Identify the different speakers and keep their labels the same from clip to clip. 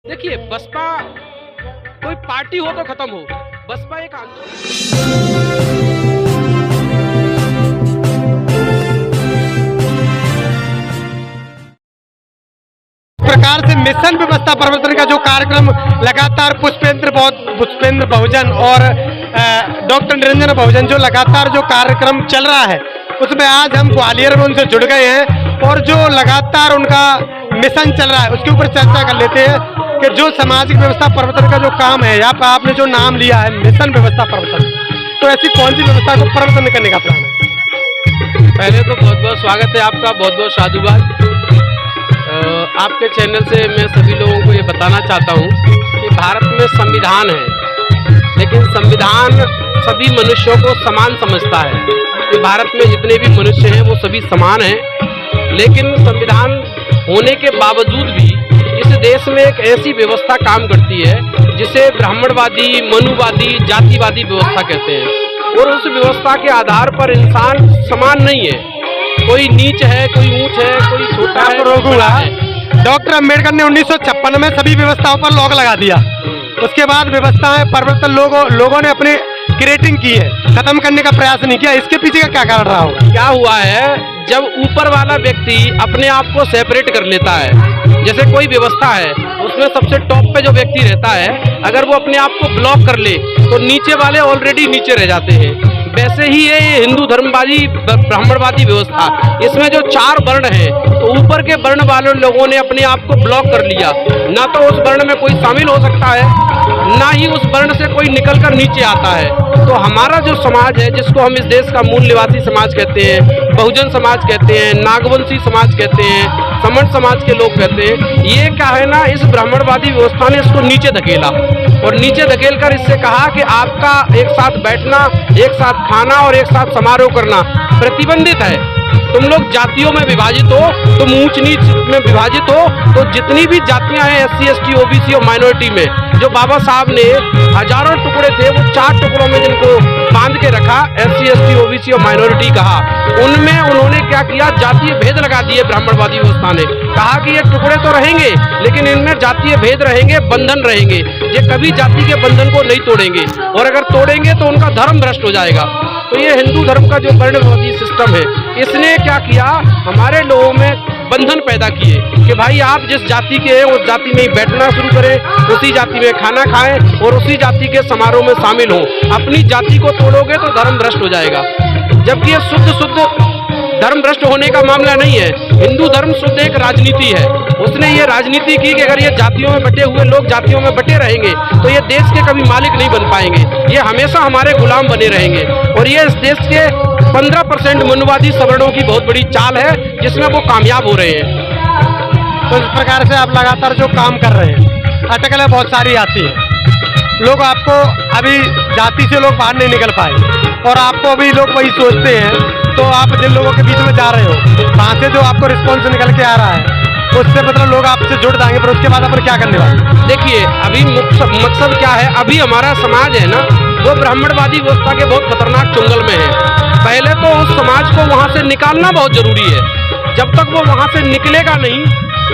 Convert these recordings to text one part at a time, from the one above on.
Speaker 1: देखिए, बसपा कोई पार्टी हो तो खत्म हो, बसपा एक आंदोलन।
Speaker 2: प्रकार से मिशन व्यवस्था परिवर्तन का जो कार्यक्रम लगातार पुष्पेंद्र बहुजन और डॉक्टर निरंजन बहुजन जो लगातार जो कार्यक्रम चल रहा है, उसमें आज हम ग्वालियर में उनसे जुड़ गए हैं और जो लगातार उनका मिशन चल रहा है उसके ऊपर चर्चा कर लेते हैं कि जो सामाजिक व्यवस्था परिवर्तन का जो काम है, यहाँ पर आपने जो नाम लिया है मिशन व्यवस्था परिवर्तन, तो ऐसी कौन सी व्यवस्था को परिवर्तन करने का प्लान है?
Speaker 1: पहले तो बहुत बहुत स्वागत है आपका, बहुत बहुत साधुवाद। आपके चैनल से मैं सभी लोगों को ये बताना चाहता हूँ कि भारत में संविधान है, लेकिन संविधान सभी मनुष्यों को समान समझता है कि भारत में जितने भी मनुष्य हैं वो सभी समान हैं। लेकिन संविधान होने के बावजूद भी इस देश में एक ऐसी व्यवस्था काम करती है जिसे ब्राह्मणवादी, मनुवादी, जातिवादी व्यवस्था कहते हैं। और उस व्यवस्था के आधार पर इंसान समान नहीं है, कोई नीच है, कोई ऊंच है, कोई छोटा है, कोई बड़ा है।
Speaker 2: डॉक्टर अम्बेडकर ने 1956 में सभी व्यवस्थाओं पर लॉक लगा दिया। उसके बाद व्यवस्थाएं परिवर्तन लोगों ने अपनी क्रिएटिंग की है, खत्म करने का प्रयास नहीं किया। इसके पीछे का क्या कारण रहा होगा?
Speaker 1: क्या हुआ है, जब ऊपर वाला व्यक्ति अपने आप को सेपरेट कर लेता है, जैसे कोई व्यवस्था है उसमें सबसे टॉप पे जो व्यक्ति रहता है, अगर वो अपने आप को ब्लॉक कर ले तो नीचे वाले ऑलरेडी नीचे रह जाते हैं। वैसे ही ये हिंदू धर्मवादी ब्राह्मणवादी व्यवस्था, इसमें जो 4 वर्ण हैं तो ऊपर के वर्ण वाले लोगों ने अपने आप को ब्लॉक कर लिया। ना तो उस वर्ण में कोई शामिल हो सकता है, ना ही उस वर्ण से कोई निकलकर नीचे आता है। तो हमारा जो समाज है, जिसको हम इस देश का मूल निवासी समाज कहते हैं, बहुजन समाज कहते हैं, नागवंशी समाज कहते हैं, समण समाज के लोग कहते हैं, ये क्या है ना, इस ब्राह्मणवादी व्यवस्था ने इसको नीचे धकेला और नीचे धकेल कर इससे कहा कि आपका एक साथ बैठना, एक साथ खाना और एक साथ समारोह करना प्रतिबंधित है। तुम लोग जातियों में विभाजित हो, तुम ऊंच नीच में विभाजित हो, तो जितनी भी जातियां हैं SC, ST, OBC और माइनॉरिटी में, जो बाबा साहब ने हजारों टुकड़े थे वो 4 टुकड़ों में जिनको बांध के रखा, SC, ST, OBC और माइनॉरिटी कहा, उनमें उन्होंने क्या किया, जातीय भेद लगा दिए। ब्राह्मणवादी व्यवस्था ने कहा कि ये टुकड़े तो रहेंगे लेकिन इनमें जातीय भेद रहेंगे, बंधन रहेंगे, ये कभी जाति के बंधन को नहीं तोड़ेंगे और अगर तोड़ेंगे तो उनका धर्म भ्रष्ट हो जाएगा। तो ये हिंदू धर्म का जो वर्णवादी सिस्टम है, इसने क्या किया, हमारे लोगों में बंधन पैदा किए कि भाई आप जिस जाति के हैं उस जाति में ही बैठना शुरू करें, उसी जाति में खाना खाएं और उसी जाति के समारोह में शामिल हों। अपनी जाति को तोड़ोगे तो धर्म भ्रष्ट हो जाएगा, जबकि ये शुद्ध धर्म भ्रष्ट होने का मामला नहीं है। हिंदू धर्म शुद्ध एक राजनीति है। उसने ये राजनीति की कि अगर ये जातियों में बटे हुए लोग जातियों में बटे रहेंगे तो ये देश के कभी मालिक नहीं बन पाएंगे, ये हमेशा हमारे गुलाम बने रहेंगे। और ये इस देश के 15% मनुवादी सवर्णों की बहुत बड़ी चाल है जिसमें वो कामयाब हो रहे हैं।
Speaker 2: तो इस प्रकार से आप लगातार जो काम कर रहे हैं, अटकलें बहुत सारी आती हैं, लोग आपको अभी जाति से लोग बाहर नहीं निकल पाए और आपको अभी लोग वही सोचते हैं, तो आप जिन लोगों के बीच में जा रहे हो, वहाँ से जो आपको रिस्पॉन्स निकल के आ रहा है उससे मतलब लोग आपसे जुड़ जाएंगे, पर उसके बाद अपन क्या करने वाले?
Speaker 1: देखिए, अभी मकसद क्या है, अभी हमारा समाज है ना वो ब्राह्मणवादी व्यवस्था के बहुत खतरनाक चुंगल में है। पहले तो उस समाज को वहाँ से निकालना बहुत जरूरी है। जब तक वो वहाँ से निकलेगा नहीं,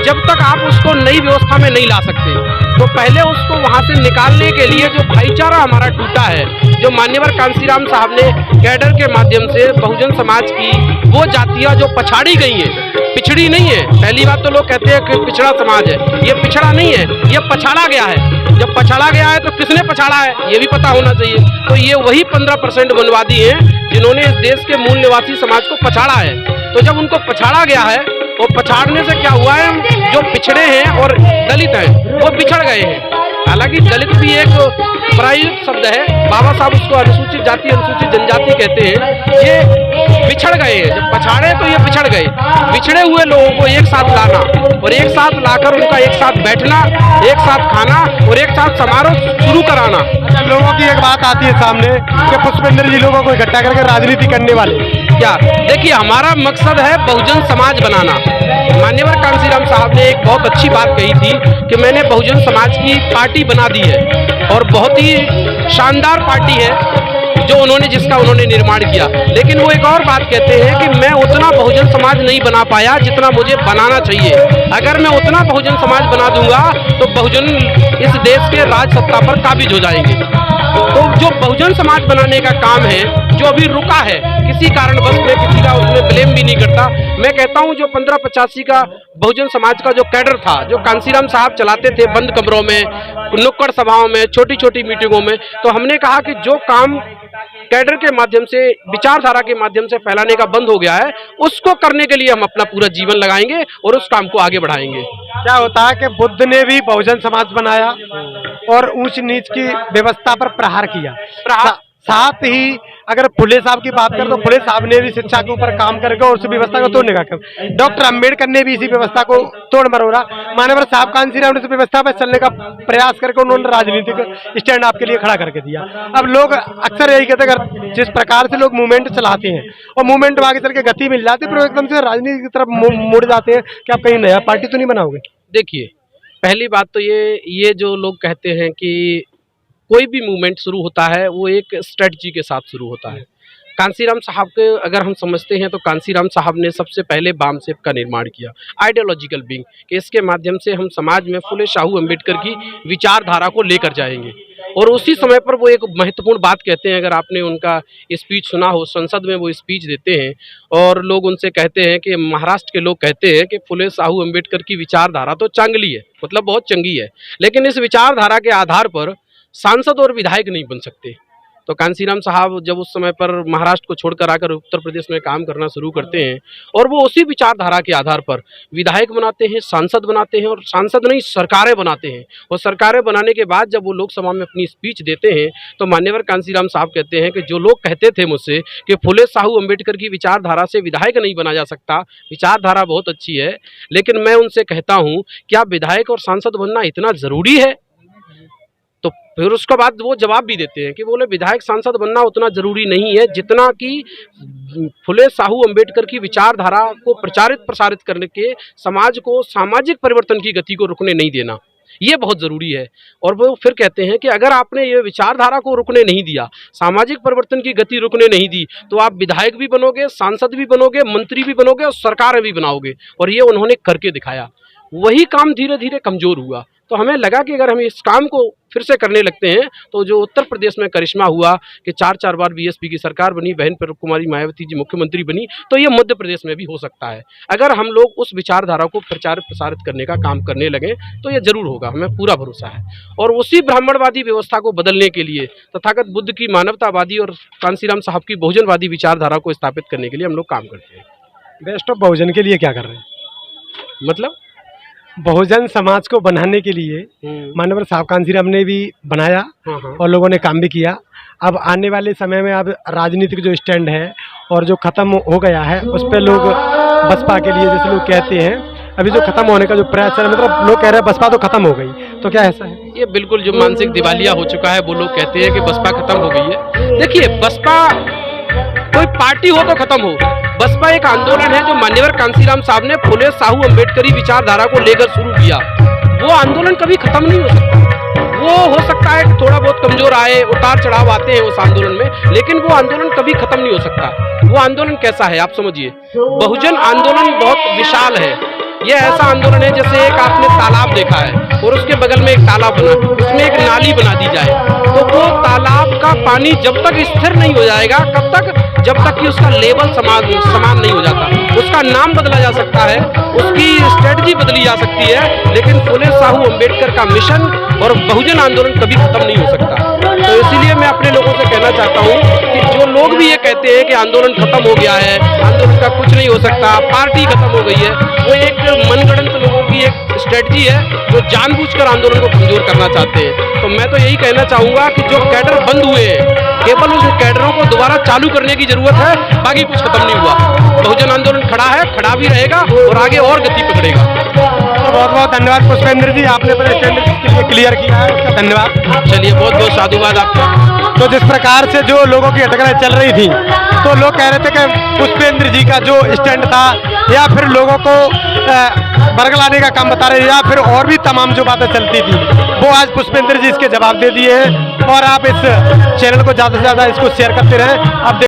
Speaker 1: जब तक आप उसको नई व्यवस्था में नहीं ला सकते, तो पहले उसको वहाँ से निकालने के लिए जो भाईचारा हमारा टूटा है, जो मान्यवर कांसीराम साहब ने कैडर के माध्यम से बहुजन समाज की वो जातियाँ जो पछाड़ी गई हैं, पिछड़ी नहीं है। पहली बात तो लोग कहते हैं कि पिछड़ा समाज है, ये पिछड़ा नहीं है, ये पछाड़ा गया है। जब पछाड़ा गया है तो किसने पछाड़ा है ये भी पता होना चाहिए। तो ये वही 15% वनवादी हैं जिन्होंने इस देश के मूल निवासी समाज को पछाड़ा है। तो जब उनको पछाड़ा गया है और पछाड़ने से क्या हुआ है, जो पिछड़े हैं और दलित हैं वो बिछड़ गए हैं। हालांकि दलित भी एक प्रायुक्त शब्द है, बाबा साहब उसको अनुसूचित जाति अनुसूचित जनजाति कहते हैं। ये बिछड़ गए हैं, जब पछाड़े तो ये बिछड़ गए। बिछड़े हुए लोगों को एक साथ लाना और एक साथ लाकर उनका एक साथ बैठना, एक साथ खाना और एक साथ समारोह शुरू कराना।
Speaker 2: अच्छा, लोगों की एक बात आती है सामने कि पुष्पेंद्र जी लोगों को इकट्ठा करके राजनीति करने वाले,
Speaker 1: क्या? देखिए, हमारा मकसद है बहुजन समाज बनाना। मान्यवर कांसीराम साहब ने एक बहुत अच्छी बात कही थी कि मैंने बहुजन समाज की पार्टी बना दी है और बहुत ही शानदार पार्टी है। जो जिसका उन्होंने निर्माण किया। लेकिन वो एक और बात कहते हैं कि मैं उतना बहुजन समाज नहीं बना पाया जितना मुझे बनाना चाहिए। अगर मैं उतना बहुजन समाज बना दूंगा तो बहुजन इस देश के राज सत्ता पर काबिज हो जाएंगे। तो जो बहुजन समाज बनाने का काम है, जो अभी रुका है किसी कारणवश, में किसी का उसमें ब्लेम भी नहीं करता। मैं कहता हूं जो 1585 का बहुजन समाज का जो कैडर था, जो कांसीराम साहब चलाते थे बंद कमरों में, नुक्कड़ सभाओं में, छोटी छोटी मीटिंगों में, तो हमने कहा कि जो काम कैडर के माध्यम से, विचारधारा के माध्यम से फैलाने का बंद हो गया है, उसको करने के लिए हम अपना पूरा जीवन लगाएंगे और उस काम को आगे बढ़ाएंगे।
Speaker 2: क्या होता है कि बुद्ध ने भी बहुजन समाज बनाया और ऊंच नीच की व्यवस्था पर प्रहार किया। साथ ही अगर फुले साहब की बात करें तो फुले साहब ने भी शिक्षा के ऊपर काम करके और उस व्यवस्था को तोड़ने का काम। डॉक्टर अंबेडकर ने भी इसी व्यवस्था को तोड़ मरोड़ा। मानवर साहब कांसीराम ने इस व्यवस्था पर चलने का प्रयास करके उन्होंने राजनीतिक स्टैंड आपके लिए खड़ा करके दिया। अब लोग अक्सर यही कहते हैं, जिस प्रकार से लोग मूवमेंट चलाते हैं और मूवमेंट में आगे चल के गति मिल जाती है, फिर एकदम से राजनीति की तरफ मुड़ जाते हैं कि आप कहीं नया पार्टी तो नहीं बनाओगे।
Speaker 1: देखिए, पहली बात तो ये जो लोग कहते हैं कि कोई भी मूवमेंट शुरू होता है वो एक स्ट्रेटजी के साथ शुरू होता है। कांसीराम साहब के अगर हम समझते हैं तो कांसीराम साहब ने सबसे पहले बामसेफ का निर्माण किया, आइडियोलॉजिकल विंग, कि इसके माध्यम से हम समाज में फुले शाहू अम्बेडकर की विचारधारा को लेकर जाएंगे। और उसी समय पर वो एक महत्वपूर्ण बात कहते हैं, अगर आपने उनका स्पीच सुना हो, संसद में वो स्पीच देते हैं और लोग उनसे कहते हैं कि महाराष्ट्र के लोग कहते हैं कि फुले शाहू अम्बेडकर की विचारधारा तो चांगली है, मतलब बहुत चंगी है, लेकिन इस विचारधारा के आधार पर सांसद और विधायक नहीं बन सकते। तो कांसीराम साहब जब उस समय पर महाराष्ट्र को छोड़कर आकर उत्तर प्रदेश में काम करना शुरू करते हैं और वो उसी विचारधारा के आधार पर विधायक बनाते हैं, सांसद बनाते हैं, और सांसद नहीं सरकारें बनाते हैं। और सरकारें बनाने के बाद जब वो लोकसभा में अपनी स्पीच देते हैं तो मान्यवर कांसीराम साहब कहते हैं कि जो लोग कहते थे मुझसे कि फुले शाहू अम्बेडकर की विचारधारा से विधायक नहीं बना जा सकता, विचारधारा बहुत अच्छी है, लेकिन मैं उनसे कहता हूँ क्या विधायक और सांसद बनना इतना ज़रूरी है? तो फिर उसके बाद वो जवाब भी देते हैं कि बोले विधायक सांसद बनना उतना जरूरी नहीं है जितना कि फुले शाहू अम्बेडकर की विचारधारा को प्रचारित प्रसारित करने के समाज को सामाजिक परिवर्तन की गति को रुकने नहीं देना, ये बहुत ज़रूरी है। और वो फिर कहते हैं कि अगर आपने ये विचारधारा को रुकने नहीं दिया, सामाजिक परिवर्तन की गति रुकने नहीं दी, तो आप विधायक भी बनोगे, सांसद भी बनोगे, मंत्री भी बनोगे और सरकारें भी बनाओगे। और ये उन्होंने करके दिखाया। वही काम धीरे धीरे कमज़ोर हुआ, तो हमें लगा कि अगर हम इस काम को फिर से करने लगते हैं तो जो उत्तर प्रदेश में करिश्मा हुआ कि 4 बार बीएसपी की सरकार बनी, बहन कुमारी मायावती जी मुख्यमंत्री बनी, तो ये मध्य प्रदेश में भी हो सकता है। अगर हम लोग उस विचारधारा को प्रचारित प्रसारित करने का काम करने लगे तो ये जरूर होगा, हमें पूरा भरोसा है। और उसी ब्राह्मणवादी व्यवस्था को बदलने के लिए, तथागत बुद्ध की मानवतावादी और कांसीराम साहब की बहुजनवादी विचारधारा को स्थापित करने के लिए हम लोग काम करते हैं।
Speaker 2: बेस्ट ऑफ बहुजन के लिए क्या कर रहे हैं?
Speaker 1: मतलब
Speaker 2: बहुजन समाज को बनाने के लिए मानवर साहब कांसीराम ने भी बनाया और लोगों ने काम भी किया। अब आने वाले समय में अब राजनीतिक जो स्टैंड है और जो खत्म हो गया है उस पर लोग बसपा के लिए, जैसे लोग कहते हैं अभी जो खत्म होने का जो प्रयास है, मतलब लोग कह रहे हैं बसपा तो खत्म हो गई, तो क्या ऐसा है?
Speaker 1: ये बिल्कुल जो मानसिक दिवालिया हो चुका है, वो लोग कहते हैं कि बसपा खत्म हो गई है। देखिए, बसपा कोई पार्टी हो तो खत्म हो, बसपा एक आंदोलन है जो मान्यवर कांसीराम साहब ने फुले शाहू अम्बेडकरी विचारधारा को लेकर शुरू किया। वो आंदोलन कभी खत्म नहीं हो सकता। वो हो सकता है थोड़ा बहुत कमजोर आए, उतार चढ़ाव आते हैं उस आंदोलन में, लेकिन वो आंदोलन कभी खत्म नहीं हो सकता। वो आंदोलन कैसा है आप समझिए, बहुजन आंदोलन बहुत विशाल है। ये ऐसा आंदोलन है जैसे एक आपने तालाब देखा है और उसके बगल में एक तालाब बना, उसमें एक नाली बना दी जाए, तो वो तालाब का पानी जब तक स्थिर नहीं हो जाएगा, कब तक? जब तक कि उसका लेवल समान नहीं हो जाता। उसका नाम बदला जा सकता है, उसकी स्ट्रेटजी बदली जा सकती है, लेकिन फुले शाहू अम्बेडकर का मिशन और बहुजन आंदोलन कभी खत्म नहीं हो सकता। तो इसीलिए मैं अपने लोगों से कहना चाहता हूँ कि जो लोग भी ये कहते हैं कि आंदोलन खत्म हो गया है, आंदोलन का कुछ नहीं हो सकता, पार्टी खत्म हो गई है, वो एक मनगढ़ंत लोगों की एक स्ट्रेटजी है जो जानबूझकर आंदोलन को कमजोर करना चाहते हैं। तो मैं तो यही कहना चाहूँगा कि जो कैडर बंद हुए हैं, केवल उस कैडरों को दोबारा चालू करने की जरूरत है, बाकी कुछ खत्म नहीं हुआ। बहुजन आंदोलन खड़ा है, खड़ा भी रहेगा और आगे और गति पकड़ेगा।
Speaker 2: तो बहुत बहुत धन्यवाद पुष्पेंद्र जी, आपने अपने स्टैंड के लिए क्लियर किया है, उसका धन्यवाद।
Speaker 1: चलिए, बहुत बहुत साधुवाद आपका।
Speaker 2: तो जिस प्रकार से जो लोगों की हटकलें चल रही थी, तो लोग कह रहे थे कि पुष्पेंद्र जी का जो स्टैंड था या फिर लोगों को बरगलाने का काम बता रहे हैं, या फिर और भी तमाम जो बातें चलती थी वो आज पुष्पेंद्र जी इसके जवाब दे दिए हैं। और आप इस चैनल को ज़्यादा से ज़्यादा इसको शेयर करते रहें। आप